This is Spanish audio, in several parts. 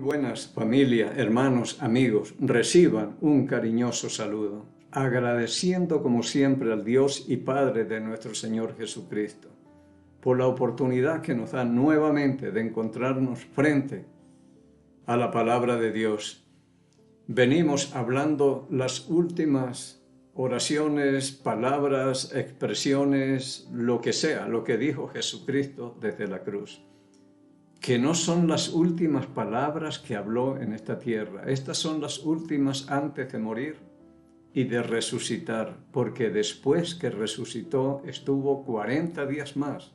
buenas, familia, hermanos, amigos. Reciban un cariñoso saludo, agradeciendo como siempre al Dios y Padre de nuestro Señor Jesucristo por la oportunidad que nos da nuevamente de encontrarnos frente a la palabra de Dios. Venimos hablando las últimas oraciones, palabras, expresiones, lo que sea, lo que dijo Jesucristo desde la cruz, que no son las últimas palabras que habló en esta tierra. Estas son las últimas antes de morir y de resucitar, porque después que resucitó estuvo 40 días más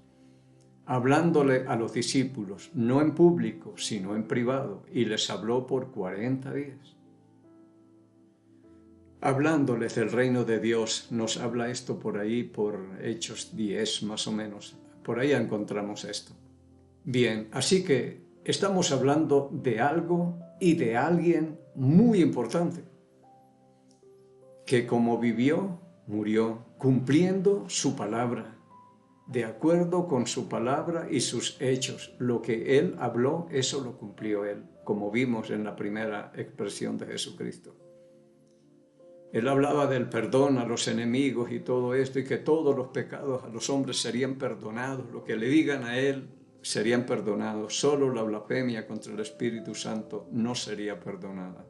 hablándole a los discípulos, no en público, sino en privado, y les habló por 40 días. Hablándoles del reino de Dios, nos habla esto por ahí, por Hechos 10 más o menos. Por ahí encontramos esto. Bien, así que estamos hablando de algo y de alguien muy importante, que como vivió, murió, cumpliendo su palabra, de acuerdo con su palabra y sus hechos. Lo que él habló, eso lo cumplió él, como vimos en la primera expresión de Jesucristo. Él hablaba del perdón a los enemigos y todo esto, y que todos los pecados a los hombres serían perdonados, lo que le digan a él serían perdonados. Solo la blasfemia contra el Espíritu Santo no sería perdonada.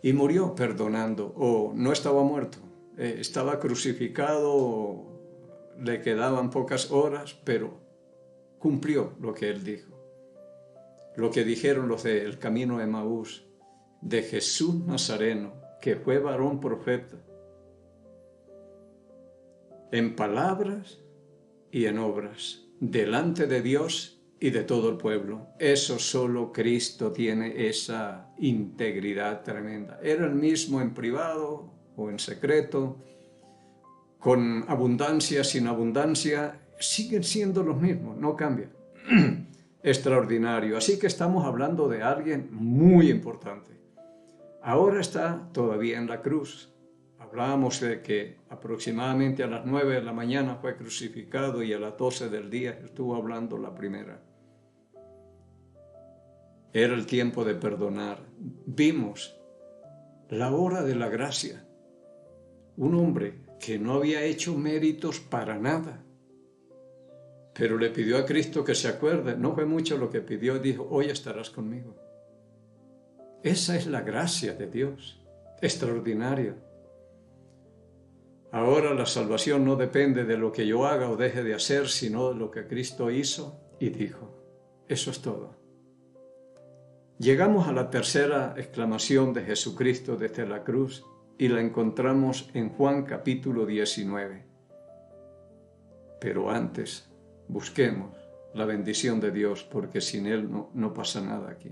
Y murió perdonando, o no estaba muerto, estaba crucificado, le quedaban pocas horas, pero cumplió lo que él dijo. Lo que dijeron los del camino de Emaús, de Jesús Nazareno, que fue varón profeta, en palabras y en obras, delante de Dios y de todo el pueblo. Eso solo Cristo tiene, esa integridad tremenda. Era el mismo en privado o en secreto, con abundancia, sin abundancia, siguen siendo los mismos, no cambia. Extraordinario. Así que estamos hablando de alguien muy importante. Ahora está todavía en la cruz. Hablábamos de que aproximadamente a las 9 de la mañana fue crucificado y a las 12 del día estuvo hablando la primera. Era el tiempo de perdonar. Vimos la hora de la gracia. Un hombre que no había hecho méritos para nada, pero le pidió a Cristo que se acuerde. No fue mucho lo que pidió, dijo: hoy estarás conmigo. Esa es la gracia de Dios, extraordinaria. Ahora la salvación no depende de lo que yo haga o deje de hacer, sino de lo que Cristo hizo y dijo. Eso es todo. Llegamos a la tercera exclamación de Jesucristo desde la cruz y la encontramos en Juan capítulo 19. Pero antes, busquemos la bendición de Dios, porque sin Él no pasa nada aquí.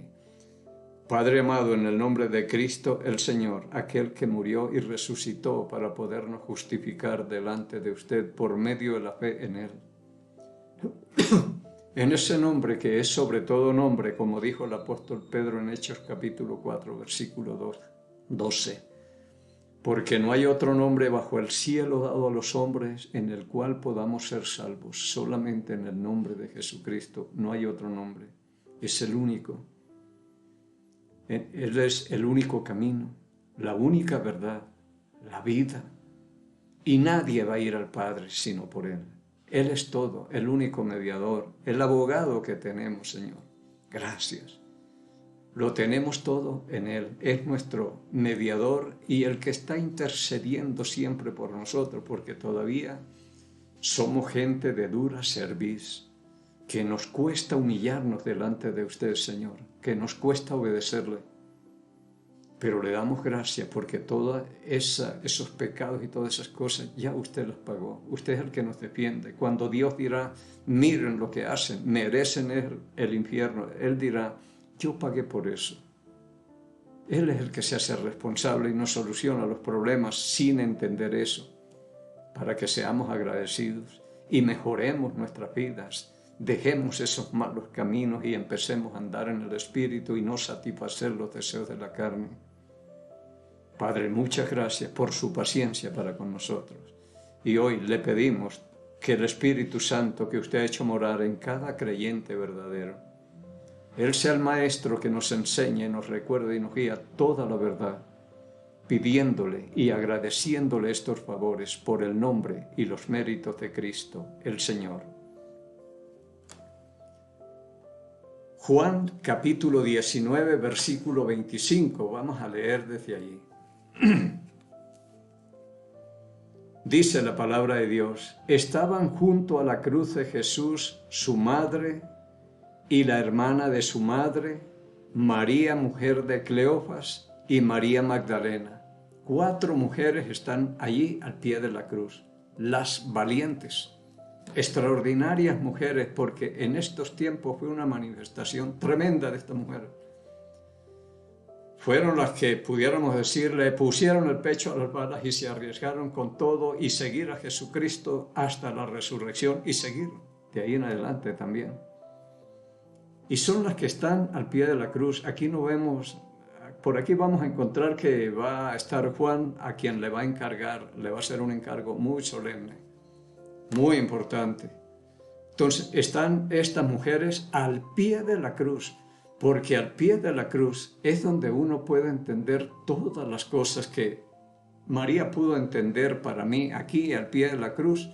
Padre amado, en el nombre de Cristo el Señor, aquel que murió y resucitó para podernos justificar delante de usted por medio de la fe en Él. En ese nombre que es sobre todo nombre, como dijo el apóstol Pedro en Hechos capítulo 4, versículo 12. Porque no hay otro nombre bajo el cielo dado a los hombres en el cual podamos ser salvos. Solamente en el nombre de Jesucristo, no hay otro nombre. Es el único. Él es el único camino, la única verdad, la vida. Y nadie va a ir al Padre sino por Él. Él es todo, el único mediador, el abogado que tenemos, Señor. Gracias. Lo tenemos todo en Él. Es nuestro mediador y el que está intercediendo siempre por nosotros, porque todavía somos gente de dura cerviz, que nos cuesta humillarnos delante de usted, Señor, que nos cuesta obedecerle. Pero le damos gracias porque todos esos pecados y todas esas cosas ya usted los pagó. Usted es el que nos defiende. Cuando Dios dirá: miren lo que hacen, merecen el infierno, Él dirá: yo pagué por eso. Él es el que se hace responsable y nos soluciona los problemas sin entender eso, para que seamos agradecidos y mejoremos nuestras vidas. Dejemos esos malos caminos y empecemos a andar en el Espíritu y no satisfacer los deseos de la carne. Padre, muchas gracias por su paciencia para con nosotros. Y hoy le pedimos que el Espíritu Santo que usted ha hecho morar en cada creyente verdadero Él sea el Maestro que nos enseñe, nos recuerde y nos guía toda la verdad, pidiéndole y agradeciéndole estos favores por el nombre y los méritos de Cristo, el Señor. Juan capítulo 19, versículo 25. Vamos a leer desde allí. Dice la palabra de Dios: estaban junto a la cruz de Jesús su madre y la hermana de su madre, María, mujer de Cleofas, y María Magdalena. 4 mujeres están allí al pie de la cruz, las valientes, extraordinarias mujeres, porque en estos tiempos fue una manifestación tremenda de esta mujer. Fueron las que, pudiéramos decirle, pusieron el pecho a las balas y se arriesgaron con todo y seguir a Jesucristo hasta la resurrección y seguir de ahí en adelante también. Y son las que están al pie de la cruz. Aquí no vemos, por aquí vamos a encontrar que va a estar Juan, a quien le va a encargar, le va a hacer un encargo muy solemne, muy importante. Entonces están estas mujeres al pie de la cruz, porque al pie de la cruz es donde uno puede entender todas las cosas que María pudo entender para mí aquí al pie de la cruz.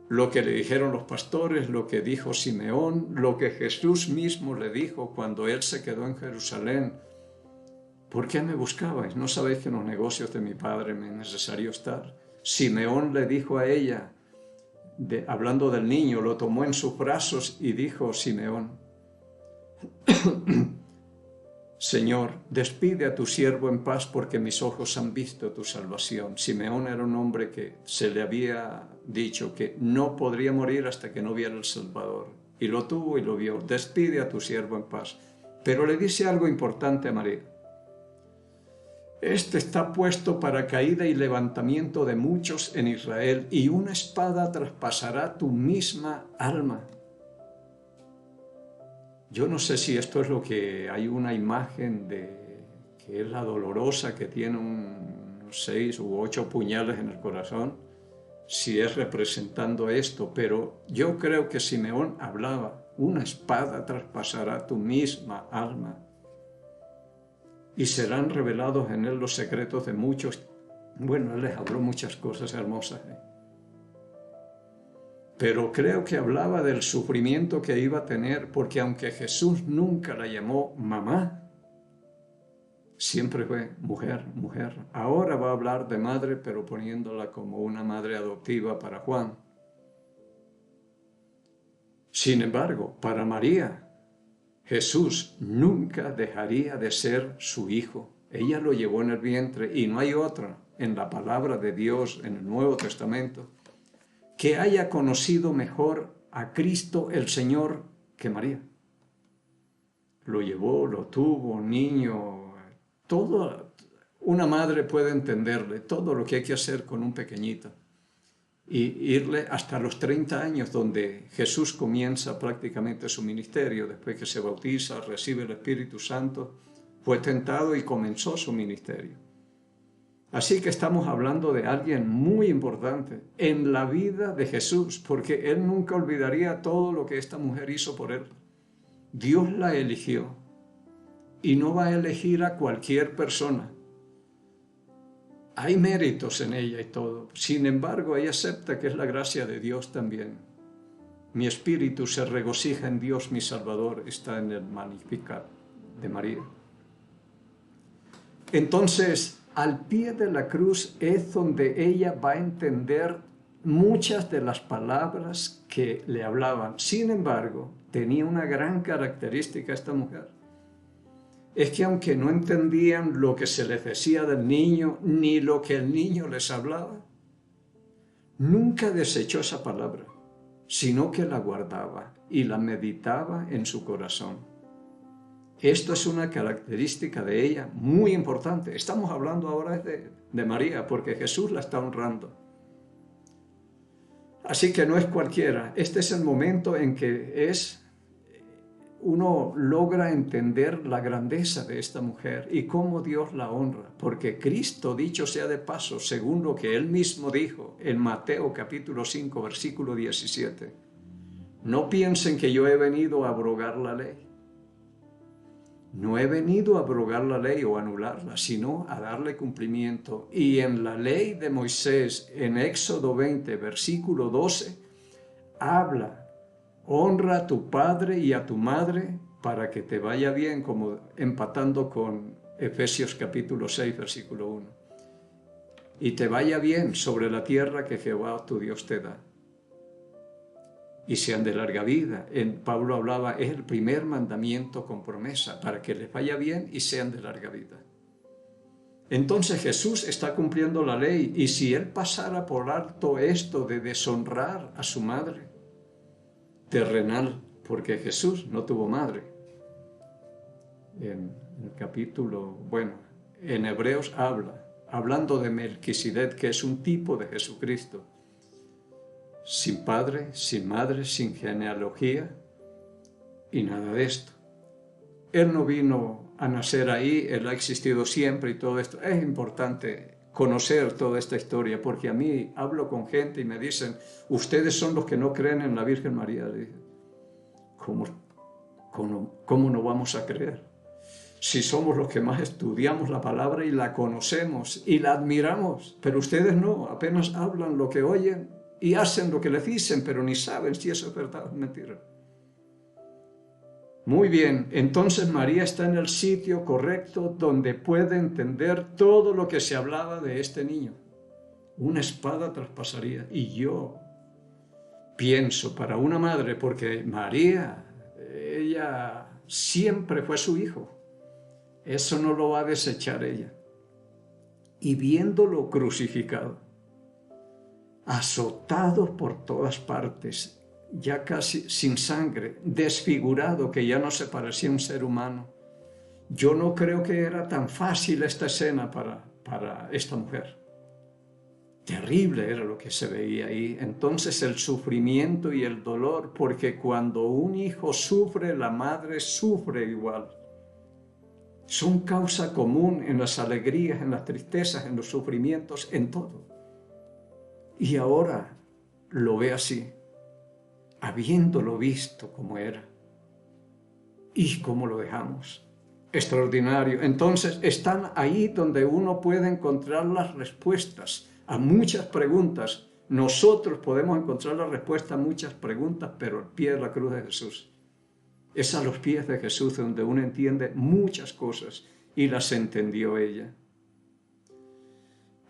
Lo que le dijeron los pastores, lo que dijo Simeón, lo que Jesús mismo le dijo cuando él se quedó en Jerusalén. ¿Por qué me buscabais? ¿No sabéis que en los negocios de mi padre me es necesario estar? Simeón le dijo a ella, hablando del niño, lo tomó en sus brazos y dijo Simeón: Señor, despide a tu siervo en paz, porque mis ojos han visto tu salvación. Simeón era un hombre que se le había dicho que no podría morir hasta que no viera el Salvador. Y lo tuvo y lo vio. Despide a tu siervo en paz. Pero le dice algo importante a María. Este está puesto para caída y levantamiento de muchos en Israel, y una espada traspasará tu misma alma. Yo no sé si esto es lo que hay una imagen de que es la dolorosa, que tiene unos 6 u 8 puñales en el corazón, si es representando esto, pero yo creo que Simeón hablaba, una espada traspasará tu misma alma y serán revelados en él los secretos de muchos. Bueno, él les habló muchas cosas hermosas, pero creo que hablaba del sufrimiento que iba a tener, porque aunque Jesús nunca la llamó mamá, siempre fue mujer, mujer. Ahora va a hablar de madre, pero poniéndola como una madre adoptiva para Juan. Sin embargo, para María, Jesús nunca dejaría de ser su hijo. Ella lo llevó en el vientre y no hay otra en la palabra de Dios en el Nuevo Testamento que haya conocido mejor a Cristo el Señor que María. Lo llevó, lo tuvo, niño, todo. Una madre puede entenderle todo lo que hay que hacer con un pequeñito y irle hasta los 30 años, donde Jesús comienza prácticamente su ministerio. Después que se bautiza, recibe el Espíritu Santo, fue tentado y comenzó su ministerio. Así que estamos hablando de alguien muy importante en la vida de Jesús, porque él nunca olvidaría todo lo que esta mujer hizo por él. Dios la eligió y no va a elegir a cualquier persona. Hay méritos en ella y todo. Sin embargo, ella acepta que es la gracia de Dios también. Mi espíritu se regocija en Dios mi Salvador, está en el Magnificat de María. Entonces, al pie de la cruz es donde ella va a entender muchas de las palabras que le hablaban. Sin embargo, tenía una gran característica esta mujer. Es que aunque no entendían lo que se les decía del niño, ni lo que el niño les hablaba, nunca desechó esa palabra, sino que la guardaba y la meditaba en su corazón. Esto es una característica de ella muy importante. Estamos hablando ahora de María, porque Jesús la está honrando. Así que no es cualquiera. Este es el momento en que uno logra entender la grandeza de esta mujer y cómo Dios la honra. Porque Cristo, dicho sea de paso, según lo que Él mismo dijo en Mateo capítulo 5, versículo 17, no piensen que yo he venido a abrogar la ley. No he venido a abrogar la ley o anularla, sino a darle cumplimiento. Y en la ley de Moisés, en Éxodo 20, versículo 12, habla, honra a tu padre y a tu madre para que te vaya bien, como empatando con Efesios capítulo 6, versículo 1. Y te vaya bien sobre la tierra que Jehová tu Dios te da. Y sean de larga vida. Pablo hablaba, es el primer mandamiento con promesa, para que les vaya bien y sean de larga vida. Entonces Jesús está cumpliendo la ley, y si él pasara por alto esto de deshonrar a su madre terrenal, porque Jesús no tuvo madre. En el capítulo, en Hebreos hablando de Melquisedec, que es un tipo de Jesucristo, sin padre, sin madre, sin genealogía y nada de esto. Él no vino a nacer ahí, él ha existido siempre y todo esto. Es importante conocer toda esta historia, porque a mí hablo con gente y me dicen, ustedes son los que no creen en la Virgen María. Le dije, ¿cómo no vamos a creer? Si somos los que más estudiamos la palabra y la conocemos y la admiramos, pero ustedes no, apenas hablan lo que oyen y hacen lo que les dicen, pero ni saben si eso es verdad o mentira. Muy bien, entonces María está en el sitio correcto donde puede entender todo lo que se hablaba de este niño. Una espada traspasaría. Y yo pienso para una madre, porque María, ella siempre fue su hijo. Eso no lo va a desechar ella. Y viéndolo crucificado, azotado por todas partes, ya casi sin sangre, desfigurado, que ya no se parecía a un ser humano. Yo no creo que era tan fácil esta escena para esta mujer. Terrible era lo que se veía ahí. Entonces el sufrimiento y el dolor, porque cuando un hijo sufre, la madre sufre igual. Son causa común en las alegrías, en las tristezas, en los sufrimientos, en todo. Y ahora lo ve así, habiéndolo visto como era. ¿Y cómo lo dejamos? Extraordinario. Entonces están ahí donde uno puede encontrar las respuestas a muchas preguntas. Nosotros podemos encontrar la respuesta a muchas preguntas, pero al pie de la cruz de Jesús. Es a los pies de Jesús donde uno entiende muchas cosas, y las entendió ella.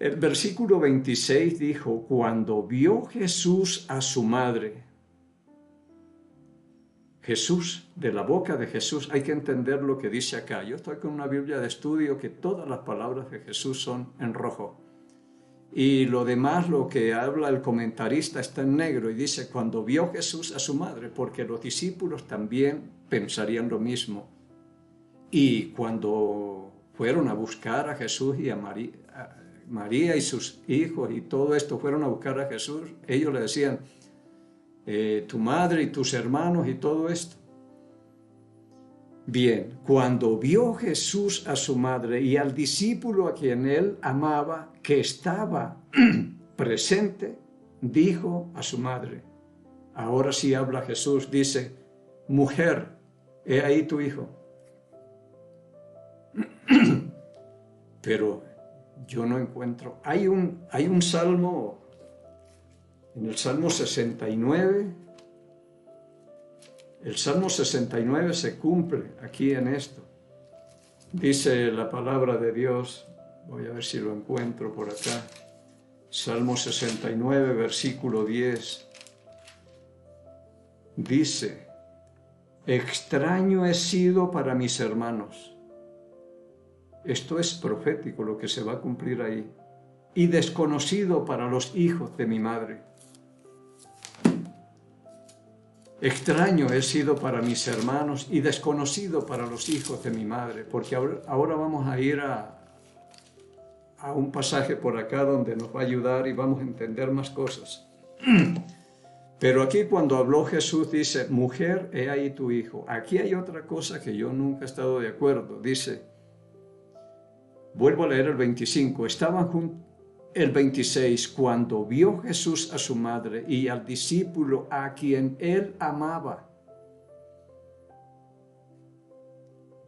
El versículo 26 dijo, cuando vio Jesús a su madre. Jesús, de la boca de Jesús, hay que entender lo que dice acá. Yo estoy con una Biblia de estudio que todas las palabras de Jesús son en rojo. Y lo demás, lo que habla el comentarista, está en negro, y dice, cuando vio Jesús a su madre, porque los discípulos también pensarían lo mismo. Y cuando fueron a buscar a Jesús y a María y sus hijos y todo esto, fueron a buscar a Jesús, ellos le decían, tu madre y tus hermanos y todo esto. Bien, cuando vio Jesús a su madre y al discípulo a quien él amaba, que estaba presente, dijo a su madre, ahora sí habla Jesús, dice, mujer, he ahí tu hijo. Pero yo no encuentro, hay un salmo, en el Salmo 69, el Salmo 69 se cumple aquí en esto. Dice la palabra de Dios, voy a ver si lo encuentro por acá, Salmo 69, versículo 10, dice, extraño he sido para mis hermanos. Esto es profético lo que se va a cumplir ahí. Y desconocido para los hijos de mi madre. Extraño he sido para mis hermanos y desconocido para los hijos de mi madre. Porque ahora vamos a ir a un pasaje por acá donde nos va a ayudar y vamos a entender más cosas. Pero aquí cuando habló Jesús dice, mujer, he ahí tu hijo. Aquí hay otra cosa que yo nunca he estado de acuerdo. Dice, vuelvo a leer el 25. El 26, cuando vio Jesús a su madre y al discípulo a quien él amaba.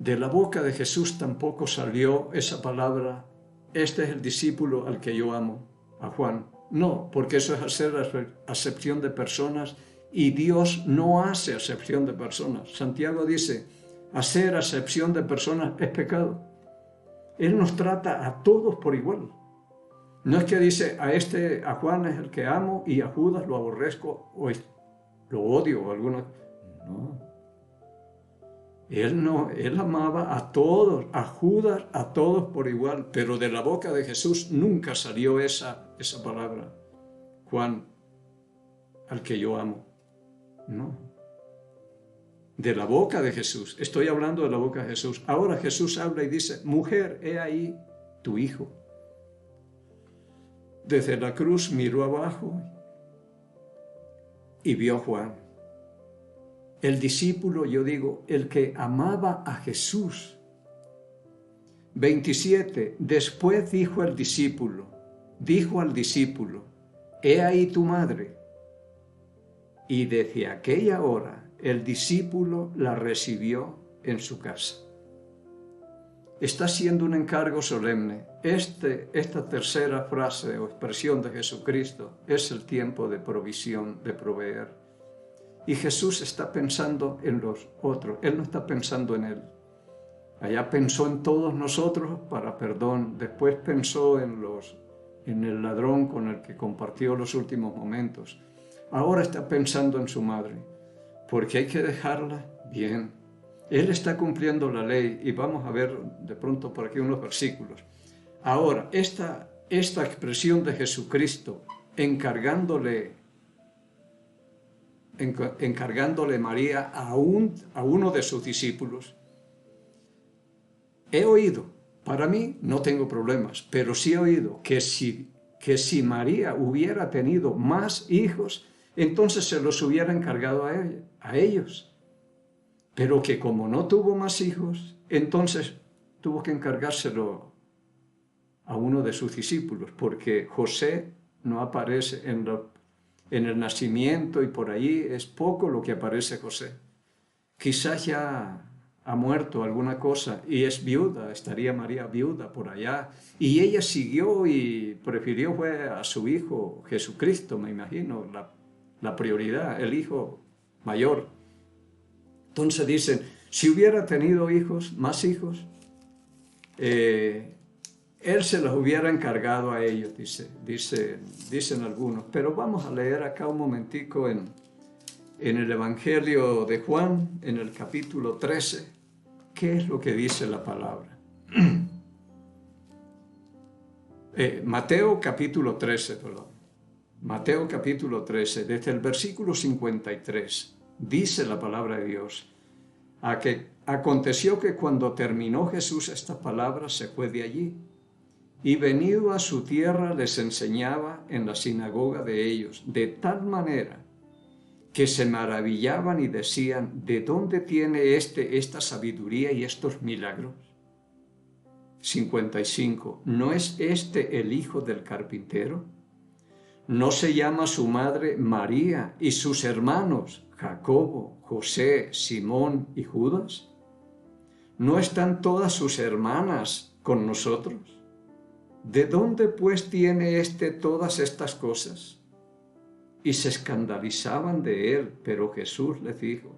De la boca de Jesús tampoco salió esa palabra, este es el discípulo al que yo amo, a Juan. No, porque eso es hacer acepción de personas y Dios no hace acepción de personas. Santiago dice, hacer acepción de personas es pecado. Él nos trata a todos por igual. No es que dice, a Juan es el que amo y a Judas lo aborrezco o lo odio o alguno. No. Él amaba a todos, a Judas, a todos por igual, pero de la boca de Jesús nunca salió esa palabra. Juan, al que yo amo. No. De la boca de Jesús. Estoy hablando de la boca de Jesús. Ahora Jesús habla y dice, mujer, he ahí tu hijo. Desde la cruz miró abajo y vio a Juan. El discípulo, yo digo, el que amaba a Jesús. 27. Después dijo al discípulo, he ahí tu madre. Y desde aquella hora el discípulo la recibió en su casa. Está haciendo un encargo solemne. Esta tercera frase o expresión de Jesucristo es el tiempo de provisión, de proveer. Y Jesús está pensando en los otros, Él no está pensando en Él. Allá pensó en todos nosotros para perdón, después pensó en el ladrón con el que compartió los últimos momentos. Ahora está pensando en su madre, porque hay que dejarla bien. Él está cumpliendo la ley y vamos a ver de pronto por aquí unos versículos. Ahora, esta expresión de Jesucristo encargándole María a uno de sus discípulos. He oído, para mí no tengo problemas, pero sí he oído que si María hubiera tenido más hijos, entonces se los hubiera encargado a ellos. Pero que como no tuvo más hijos, entonces tuvo que encargárselo a uno de sus discípulos, porque José no aparece en el nacimiento y por ahí es poco lo que aparece José. Quizás ya ha muerto alguna cosa y es viuda, estaría María viuda por allá. Y ella siguió y prefirió fue a su hijo Jesucristo, me imagino, la prioridad, el hijo mayor. Entonces dicen, si hubiera tenido hijos, más hijos, Él se los hubiera encargado a ellos, dicen algunos. Pero vamos a leer acá un momentico en el Evangelio de Juan, en el capítulo 13, ¿qué es lo que dice la palabra? Mateo capítulo 13, desde el versículo 53, dice la palabra de Dios, aconteció que cuando terminó Jesús estas palabras, se fue de allí. Y venido a su tierra les enseñaba en la sinagoga de ellos, de tal manera que se maravillaban y decían, ¿de dónde tiene esta sabiduría y estos milagros? 55. ¿No es este el hijo del carpintero? ¿No se llama su madre María y sus hermanos Jacobo, José, Simón y Judas? ¿No están todas sus hermanas con nosotros? ¿De dónde pues tiene todas estas cosas? Y se escandalizaban de él, pero Jesús les dijo,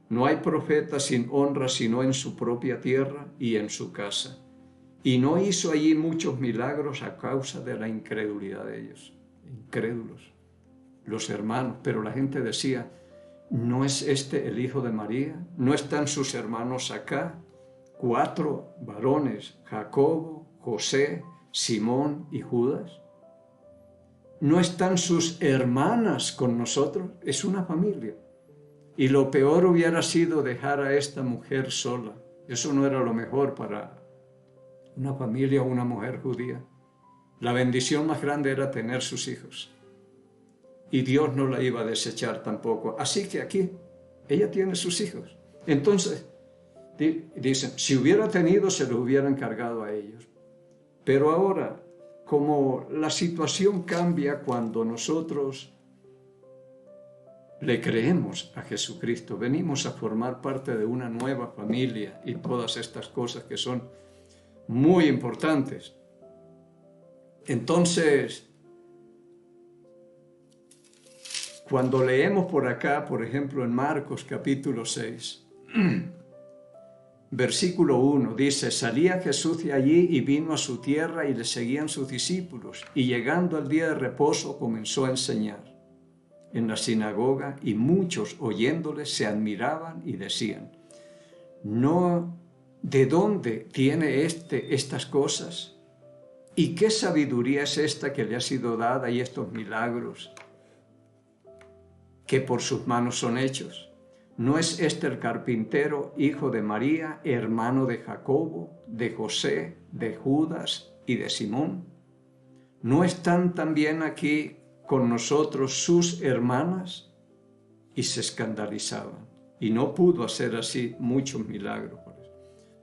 no hay profeta sin honra sino en su propia tierra y en su casa. Y no hizo allí muchos milagros a causa de la incredulidad de ellos. Incrédulos, los hermanos, pero la gente decía, ¿no es este el hijo de María? ¿No están sus hermanos acá? 4 varones, Jacobo, José, Simón y Judas. ¿No están sus hermanas con nosotros? Es una familia. Y lo peor hubiera sido dejar a esta mujer sola. Eso no era lo mejor para una familia o una mujer judía. La bendición más grande era tener sus hijos. Y Dios no la iba a desechar tampoco. Así que aquí, ella tiene sus hijos. Entonces, dicen, si hubiera tenido, se los hubiera encargado a ellos. Pero ahora, como la situación cambia cuando nosotros le creemos a Jesucristo, venimos a formar parte de una nueva familia y todas estas cosas que son muy importantes. Entonces, cuando leemos por acá, por ejemplo, en Marcos capítulo 6, versículo 1, dice: salía Jesús de allí y vino a su tierra y le seguían sus discípulos, y llegando al día de reposo comenzó a enseñar en la sinagoga, y muchos oyéndole se admiraban y decían: ¿no de dónde tiene estas cosas? ¿Y qué sabiduría es esta que le ha sido dada y estos milagros que por sus manos son hechos? ¿No es este el carpintero, hijo de María, hermano de Jacobo, de José, de Judas y de Simón? ¿No están también aquí con nosotros sus hermanas? Y se escandalizaban. Y no pudo hacer así muchos milagros.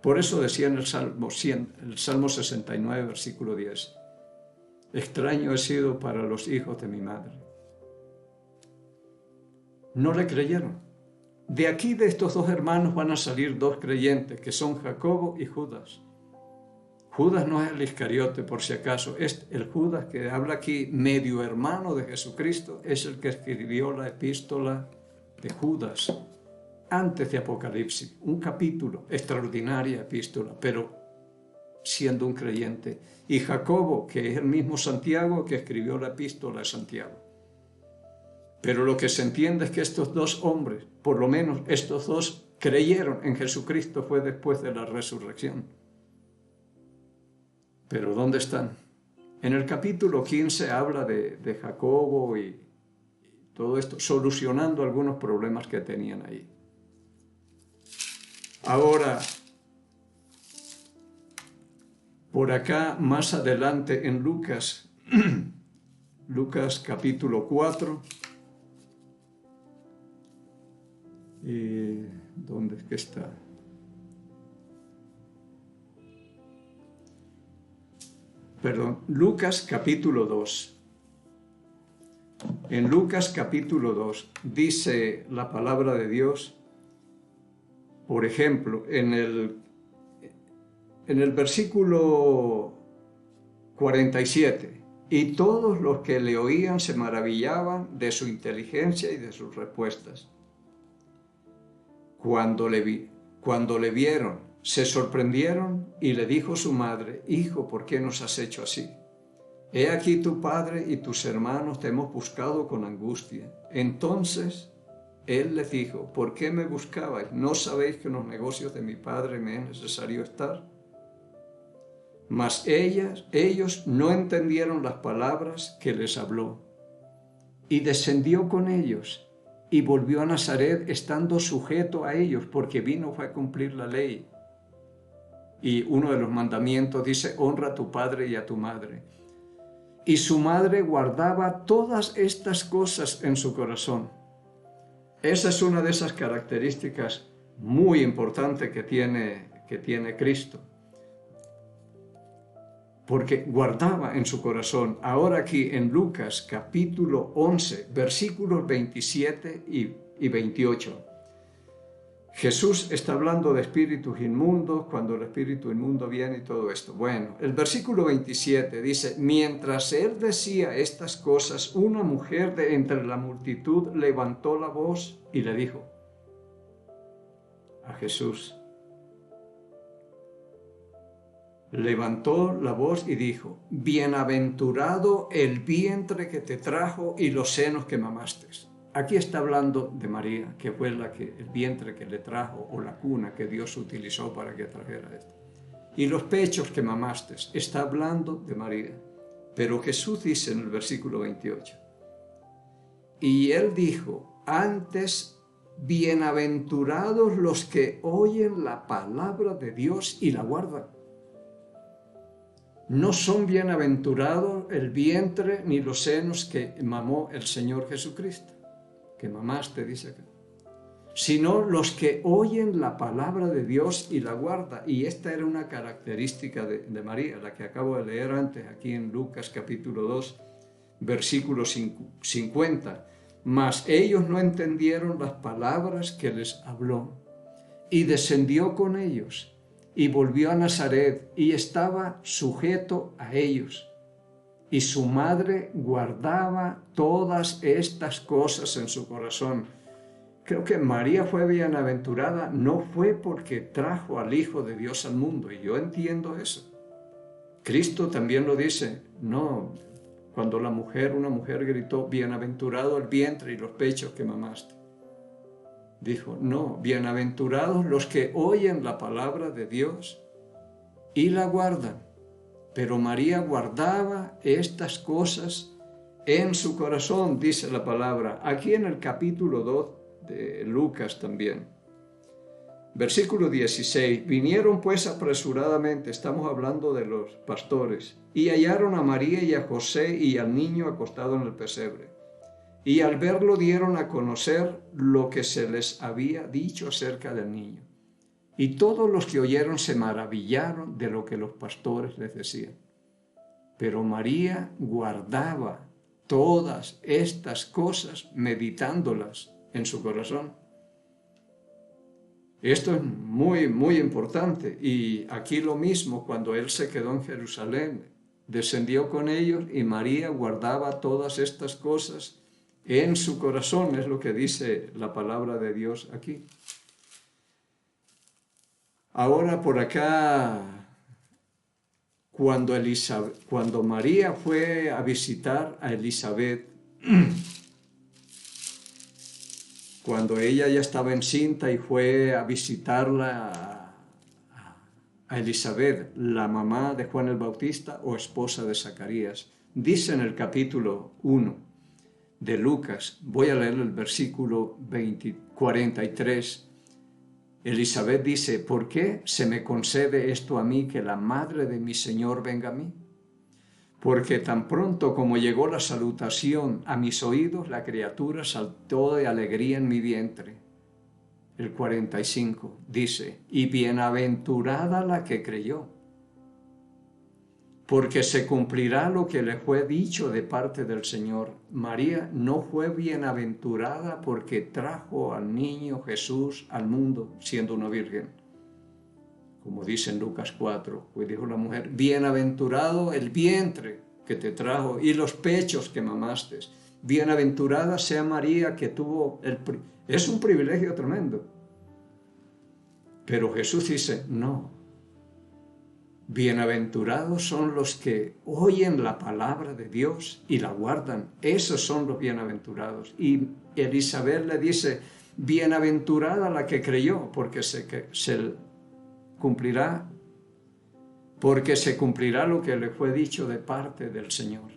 Por eso decía en el Salmo 69, versículo 10, extraño he sido para los hijos de mi madre. No le creyeron. De aquí, de estos dos hermanos, van a salir dos creyentes, que son Jacobo y Judas. Judas no es el Iscariote, por si acaso, es el Judas que habla aquí, medio hermano de Jesucristo, es el que escribió la epístola de Judas, antes de Apocalipsis, un capítulo, extraordinaria epístola, pero siendo un creyente. Y Jacobo, que es el mismo Santiago que escribió la epístola de Santiago. Pero lo que se entiende es que estos dos hombres, por lo menos estos dos, creyeron en Jesucristo fue después de la resurrección. Pero ¿dónde están? En el capítulo 15 habla de Jacobo y todo esto, solucionando algunos problemas que tenían ahí. Ahora, por acá, más adelante en Lucas, Lucas capítulo 4, ¿dónde es que está? Perdón, Lucas capítulo 2. En Lucas capítulo 2 dice la palabra de Dios, por ejemplo, en el versículo 47, y todos los que le oían se maravillaban de su inteligencia y de sus respuestas. Cuando le vieron, se sorprendieron y le dijo su madre: Hijo, ¿por qué nos has hecho así? He aquí tu padre y tus hermanos te hemos buscado con angustia. Entonces él les dijo: ¿por qué me buscabais? ¿No sabéis que en los negocios de mi padre me es necesario estar? Mas ellos no entendieron las palabras que les habló. Y descendió con ellos y volvió a Nazaret, estando sujeto a ellos, porque fue a cumplir la ley. Y uno de los mandamientos dice: honra a tu padre y a tu madre. Y su madre guardaba todas estas cosas en su corazón. Esa es una de esas características muy importantes que tiene Cristo. Porque guardaba en su corazón. Ahora aquí en Lucas capítulo 11, versículos 27 y 28. Jesús está hablando de espíritus inmundos, cuando el espíritu inmundo viene y todo esto. Bueno, el versículo 27 dice: mientras él decía estas cosas, una mujer de entre la multitud levantó la voz y le dijo a Jesús, levantó la voz y dijo: bienaventurado el vientre que te trajo y los senos que mamaste. Aquí está hablando de María, que fue el vientre que le trajo, o la cuna que Dios utilizó para que trajera esto. Y los pechos que mamaste, está hablando de María. Pero Jesús dice en el versículo 28, y él dijo: antes, bienaventurados los que oyen la palabra de Dios y la guardan. No son bienaventurados el vientre ni los senos que mamó el Señor Jesucristo, que mamaste, dice acá, sino los que oyen la palabra de Dios y la guardan. Y esta era una característica de María, la que acabo de leer antes aquí en Lucas capítulo 2, versículo 50. Mas ellos no entendieron las palabras que les habló. Y descendió con ellos, y volvió a Nazaret, y estaba sujeto a ellos. Y su madre guardaba todas estas cosas en su corazón. Creo que María fue bienaventurada, no fue porque trajo al Hijo de Dios al mundo, y yo entiendo eso. Cristo también lo dice, no, cuando una mujer gritó, bienaventurado el vientre y los pechos que mamaste. Dijo, no, bienaventurados los que oyen la palabra de Dios y la guardan. Pero María guardaba estas cosas en su corazón, dice la palabra, aquí en el capítulo 2 de Lucas también. Versículo 16, vinieron pues apresuradamente, estamos hablando de los pastores, y hallaron a María y a José y al niño acostado en el pesebre. Y al verlo dieron a conocer lo que se les había dicho acerca del niño. Y todos los que oyeron se maravillaron de lo que los pastores les decían. Pero María guardaba todas estas cosas, meditándolas en su corazón. Esto es muy, muy importante. Y aquí lo mismo, cuando él se quedó en Jerusalén, descendió con ellos y María guardaba todas estas cosas en su corazón, es lo que dice la palabra de Dios aquí. Ahora por acá, cuando María fue a visitar a Elizabeth, cuando ella ya estaba encinta y fue a visitarla a Elizabeth, la mamá de Juan el Bautista o esposa de Zacarías, dice en el capítulo 1 de Lucas, voy a leer el versículo 43, Elizabeth dice, ¿por qué se me concede esto a mí, que la madre de mi Señor venga a mí? Porque tan pronto como llegó la salutación a mis oídos, la criatura saltó de alegría en mi vientre. El 45 dice, y bienaventurada la que creyó, porque se cumplirá lo que le fue dicho de parte del Señor. María no fue bienaventurada porque trajo al niño Jesús al mundo siendo una virgen. Como dice en Lucas 4, pues dijo la mujer, bienaventurado el vientre que te trajo y los pechos que mamaste. Bienaventurada sea María que tuvo es un privilegio tremendo. Pero Jesús dice, no. Bienaventurados son los que oyen la palabra de Dios y la guardan. Esos son los bienaventurados. Y Elizabeth le dice, bienaventurada la que creyó, porque se cumplirá lo que le fue dicho de parte del Señor.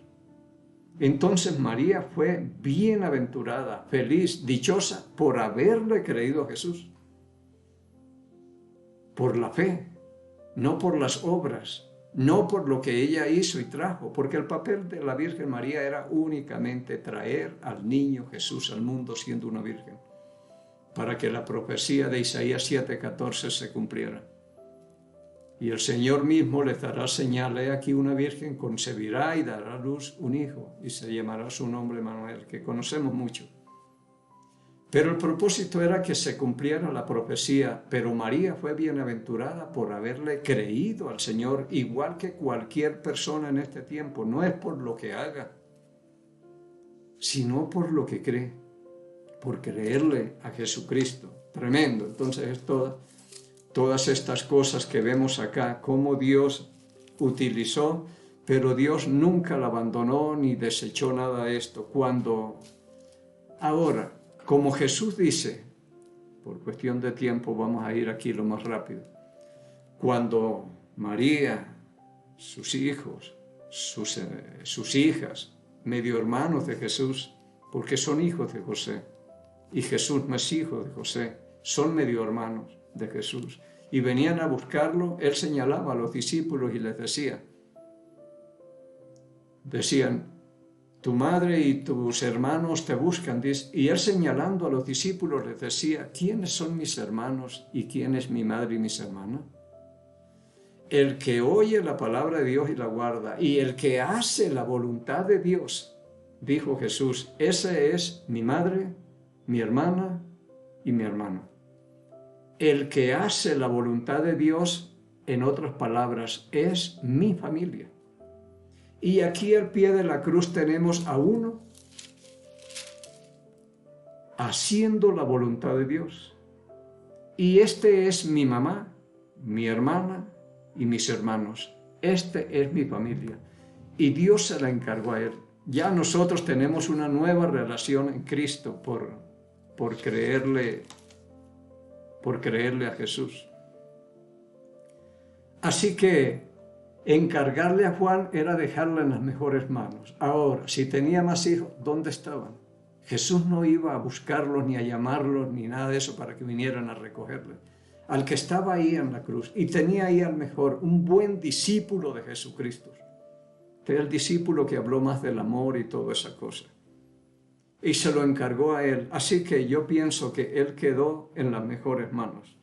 Entonces María fue bienaventurada, feliz, dichosa por haberle creído a Jesús. Por la fe. No por las obras, no por lo que ella hizo y trajo, porque el papel de la Virgen María era únicamente traer al niño Jesús al mundo siendo una virgen, para que la profecía de Isaías 7:14 se cumpliera. Y el Señor mismo les dará señal, he aquí una virgen concebirá y dará a luz un hijo, y se llamará su nombre Emmanuel, que conocemos mucho. Pero el propósito era que se cumpliera la profecía, pero María fue bienaventurada por haberle creído al Señor, igual que cualquier persona en este tiempo. No es por lo que haga, sino por lo que cree, por creerle a Jesucristo. Tremendo. Entonces es todas estas cosas que vemos acá, cómo Dios utilizó, pero Dios nunca la abandonó ni desechó nada de esto. Ahora, como Jesús dice, por cuestión de tiempo vamos a ir aquí lo más rápido, cuando María, sus hijos, sus hijas, medio hermanos de Jesús, porque son hijos de José, y Jesús no es hijo de José, son medio hermanos de Jesús, y venían a buscarlo, él señalaba a los discípulos y les decían, tu madre y tus hermanos te buscan, y él señalando a los discípulos les decía, ¿quiénes son mis hermanos y quién es mi madre y mis hermanas? El que oye la palabra de Dios y la guarda, y el que hace la voluntad de Dios, dijo Jesús, esa es mi madre, mi hermana y mi hermano. El que hace la voluntad de Dios, en otras palabras, es mi familia. Y aquí al pie de la cruz tenemos a uno haciendo la voluntad de Dios. Y este es mi mamá, mi hermana y mis hermanos. Este es mi familia. Y Dios se la encargó a él. Ya nosotros tenemos una nueva relación en Cristo por creerle a Jesús. Así que encargarle a Juan era dejarla en las mejores manos. Ahora, si tenía más hijos, ¿dónde estaban? Jesús no iba a buscarlos, ni a llamarlos, ni nada de eso para que vinieran a recogerle. Al que estaba ahí en la cruz, y tenía ahí al mejor, un buen discípulo de Jesucristo. El discípulo que habló más del amor y toda esa cosa. Y se lo encargó a él. Así que yo pienso que él quedó en las mejores manos,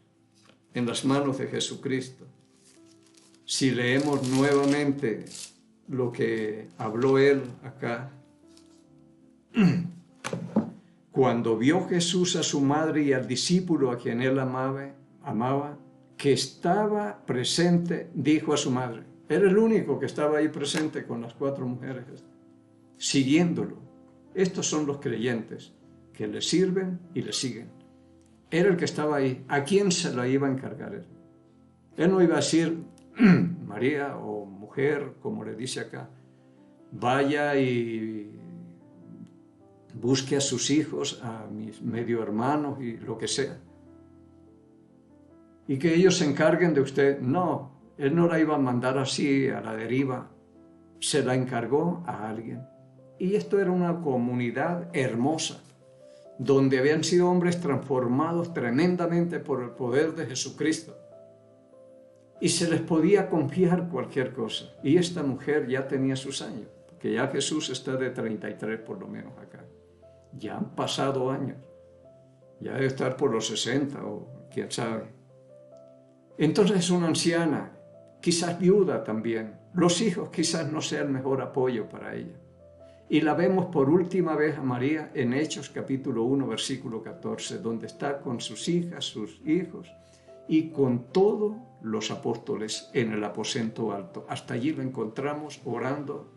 en las manos de Jesucristo. Si leemos nuevamente lo que habló él acá, cuando vio Jesús a su madre y al discípulo a quien él amaba, que estaba presente, dijo a su madre, era el único que estaba ahí presente con las 4 mujeres, siguiéndolo. Estos son los creyentes que le sirven y le siguen. Era el que estaba ahí. ¿A quién se lo iba a encargar él? Él no iba a decir, María o mujer, como le dice acá, vaya y busque a sus hijos, a mis medio hermanos y lo que sea, y que ellos se encarguen de usted. No, él no la iba a mandar así a la deriva, se la encargó a alguien. Y esto era una comunidad hermosa, donde habían sido hombres transformados tremendamente por el poder de Jesucristo. Y se les podía confiar cualquier cosa. Y esta mujer ya tenía sus años, porque ya Jesús está de 33 por lo menos acá. Ya han pasado años. Ya debe estar por los 60 o quién sabe. Entonces es una anciana, quizás viuda también. Los hijos quizás no sean el mejor apoyo para ella. Y la vemos por última vez a María en Hechos capítulo 1, versículo 14, donde está con sus hijas, sus hijos y con todos los apóstoles en el aposento alto. Hasta allí la encontramos orando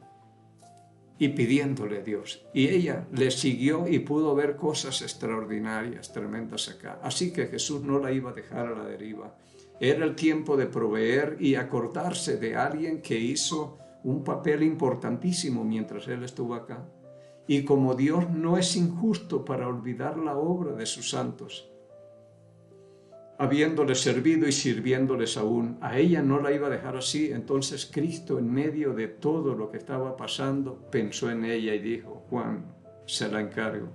y pidiéndole a Dios. Y ella le siguió y pudo ver cosas extraordinarias, tremendas acá. Así que Jesús no la iba a dejar a la deriva. Era el tiempo de proveer y acordarse de alguien que hizo un papel importantísimo mientras él estuvo acá. Y como Dios no es injusto para olvidar la obra de sus santos, habiéndoles servido y sirviéndoles aún, a ella no la iba a dejar así. Entonces Cristo, en medio de todo lo que estaba pasando, pensó en ella y dijo, Juan, se la encargo.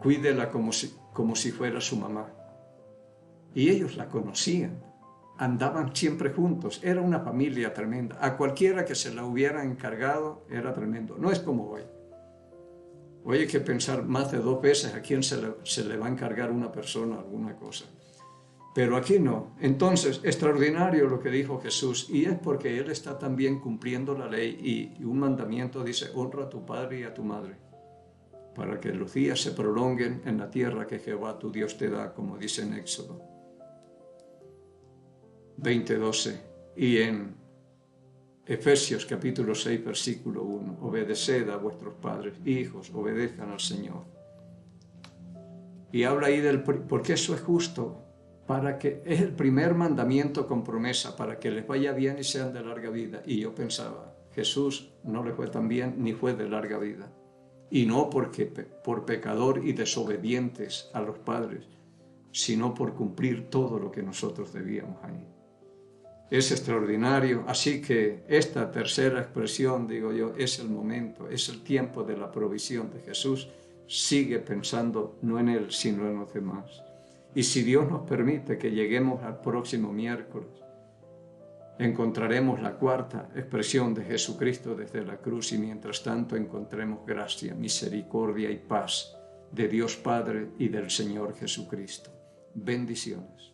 Cuídela como si fuera su mamá. Y ellos la conocían. Andaban siempre juntos, era una familia tremenda. A cualquiera que se la hubiera encargado era tremendo. No es como hoy. Hoy hay que pensar más de 2 veces a quién se le va a encargar una persona alguna cosa. Pero aquí no. Entonces, extraordinario lo que dijo Jesús, y es porque Él está también cumpliendo la ley, y un mandamiento dice, honra a tu padre y a tu madre, para que los días se prolonguen en la tierra que Jehová tu Dios te da, como dice en Éxodo 20:12, y en Efesios capítulo 6, versículo 1, obedeced a vuestros padres, hijos, obedezcan al Señor. Y habla ahí porque eso es justo, para que es el primer mandamiento con promesa, para que les vaya bien y sean de larga vida. Y yo pensaba, Jesús no le fue tan bien ni fue de larga vida. Y no porque por pecador y desobedientes a los padres, sino por cumplir todo lo que nosotros debíamos ahí. Es extraordinario, así que esta tercera expresión, digo yo, es el momento, es el tiempo de la provisión de Jesús. Sigue pensando no en Él, sino en los demás. Y si Dios nos permite que lleguemos al próximo miércoles, encontraremos la cuarta expresión de Jesucristo desde la cruz, y mientras tanto encontremos gracia, misericordia y paz de Dios Padre y del Señor Jesucristo. Bendiciones.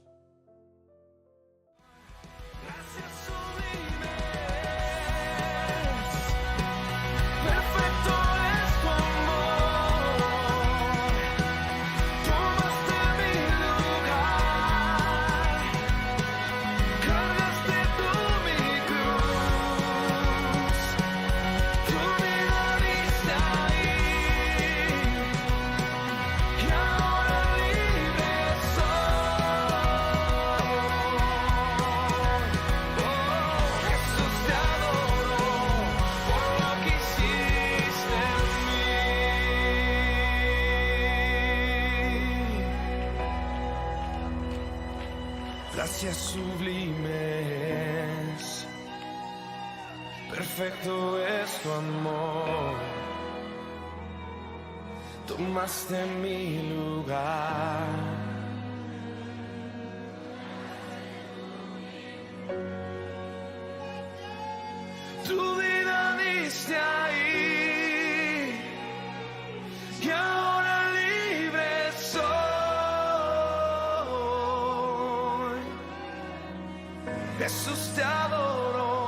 Perfect. gracias sublimes, perfecto es tu amor, tomaste mi lugar. Tu vida diste ahí y ahora libre soy. Jesús te adoro.